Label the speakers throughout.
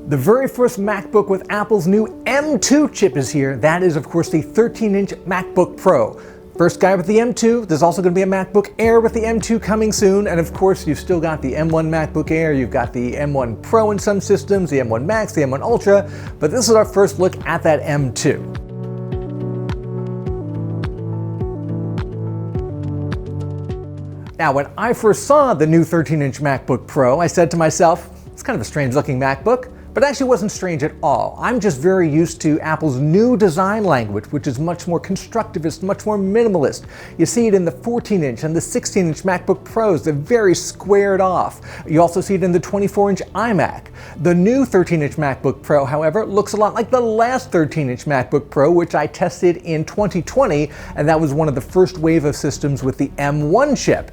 Speaker 1: The very first MacBook with Apple's new M2 chip is here. That is, of course, the 13-inch MacBook Pro. First guy with the M2, there's also going to be a MacBook Air with the M2 coming soon, and of course you've still got the M1 MacBook Air, you've got the M1 Pro in some systems, the M1 Max, the M1 Ultra, but this is our first look at that M2. Now, when I first saw the new 13-inch MacBook Pro, I said to myself, it's kind of a strange looking MacBook. But it actually wasn't strange at all. I'm just very used to Apple's new design language, which is much more constructivist, much more minimalist. You see it in the 14-inch and the 16-inch MacBook Pros. They're very squared off. You also see it in the 24-inch iMac. The new 13-inch MacBook Pro, however, looks a lot like the last 13-inch MacBook Pro, which I tested in 2020, and that was one of the first wave of systems with the M1 chip.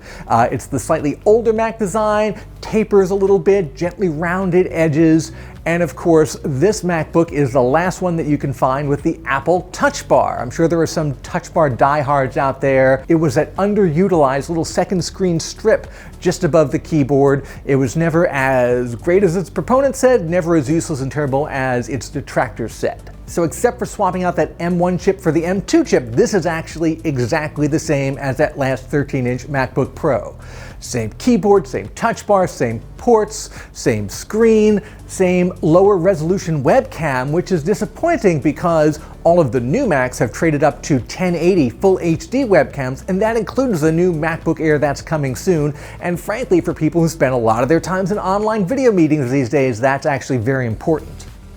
Speaker 1: It's the slightly older Mac design, tapers a little bit, gently rounded edges, and of course, this MacBook is the last one that you can find with the Apple Touch Bar. I'm sure there are some Touch Bar diehards out there. It was that underutilized little second screen strip just above the keyboard. It was never as great as its proponents said, never as useless and terrible as its detractors said. So except for swapping out that M1 chip for the M2 chip, this is actually exactly the same as that last 13-inch MacBook Pro. Same keyboard, same touch bar, same ports, same screen, same lower resolution webcam, which is disappointing because all of the new Macs have traded up to 1080 full HD webcams, and that includes the new MacBook Air that's coming soon. And frankly, for people who spend a lot of their times in online video meetings these days, that's actually very important.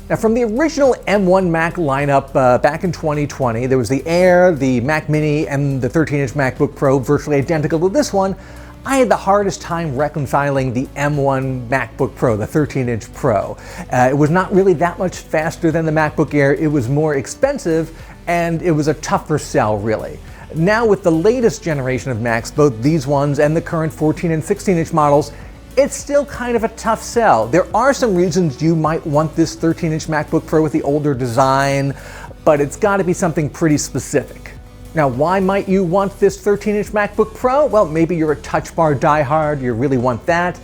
Speaker 1: Now, from the original M1 Mac lineup back in 2020, there was the Air, the Mac Mini, and the 13-inch MacBook Pro, virtually identical to this one. I had the hardest time reconciling the M1 MacBook Pro, the 13-inch Pro. It was not really that much faster than the MacBook Air. It was more expensive, and it was a tougher sell, really. Now, with the latest generation of Macs, both these ones and the current 14 and 16-inch models, it's still kind of a tough sell. There are some reasons you might want this 13-inch MacBook Pro with the older design, but it's got to be something pretty specific. Now, why might you want this 13-inch MacBook Pro? Well, maybe you're a Touch Bar diehard, you really want that.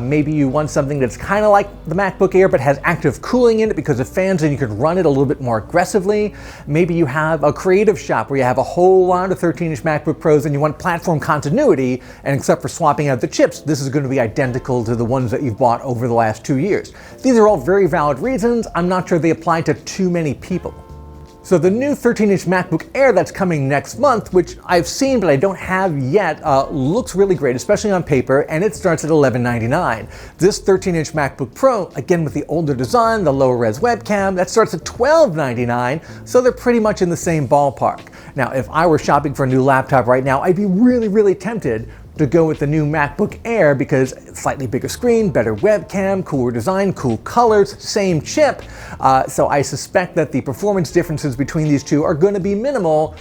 Speaker 1: Maybe you want something that's kind of like the MacBook Air but has active cooling in it because of fans and you could run it a little bit more aggressively. Maybe you have a creative shop where you have a whole lot of 13-inch MacBook Pros and you want platform continuity, and except for swapping out the chips, this is going to be identical to the ones that you've bought over the last 2 years. These are all very valid reasons. I'm not sure they apply to too many people. So the new 13-inch MacBook Air that's coming next month, which I've seen but I don't have yet, looks really great, especially on paper, and it starts at $1199. This 13-inch MacBook Pro, again with the older design, the lower res webcam, that starts at $1299, so they're pretty much in the same ballpark. Now, if I were shopping for a new laptop right now, I'd be really tempted to go with the new MacBook Air because slightly bigger screen, better webcam, cooler design, cool colors, same chip. So I suspect that the performance differences between these two are going to be minimal.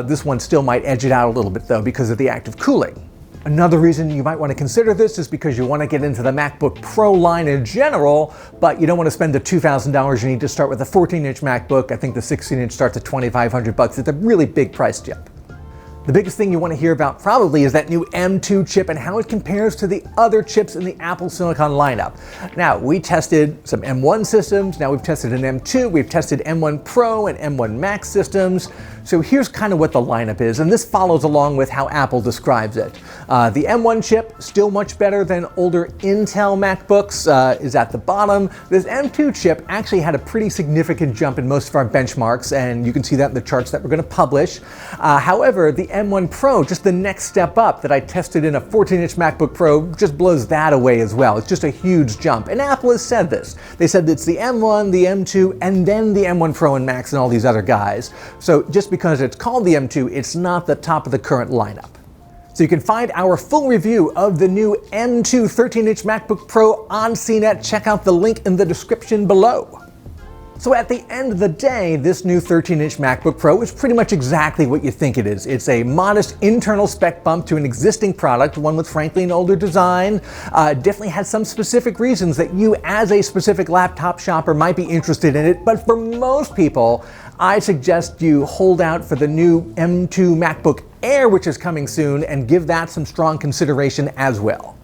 Speaker 1: This one still might edge it out a little bit though because of the active cooling. Another reason you might want to consider this is because you want to get into the MacBook Pro line in general, but you don't want to spend the $2,000 you need to start with a 14-inch MacBook. I think the 16-inch starts at $2,500. It's a really big price jump. The biggest thing you want to hear about probably is that new M2 chip and how it compares to the other chips in the Apple Silicon lineup. Now, we tested some M1 systems, now we've tested an M2, we've tested M1 Pro and M1 Max systems. So here's kind of what the lineup is, and this follows along with how Apple describes it. The M1 chip, still much better than older Intel MacBooks, is at the bottom. This M2 chip actually had a pretty significant jump in most of our benchmarks, and you can see that in the charts that we're going to publish. However, the M1 Pro, just the next step up that I tested in a 14-inch MacBook Pro, just blows that away as well. It's just a huge jump. And Apple has said this. They said it's the M1, the M2, and then the M1 Pro and Max and all these other guys. So just because it's called the M2, it's not the top of the current lineup. So you can find our full review of the new M2 13-inch MacBook Pro on Cnet. Check out the link in the description below. So at the end of the day, this new 13-inch MacBook Pro is pretty much exactly what you think it is. It's a modest internal spec bump to an existing product, one with frankly an older design. Definitely has some specific reasons that you as a specific laptop shopper might be interested in it, but for most people, I suggest you hold out for the new M2 MacBook Air, which is coming soon, and give that some strong consideration as well.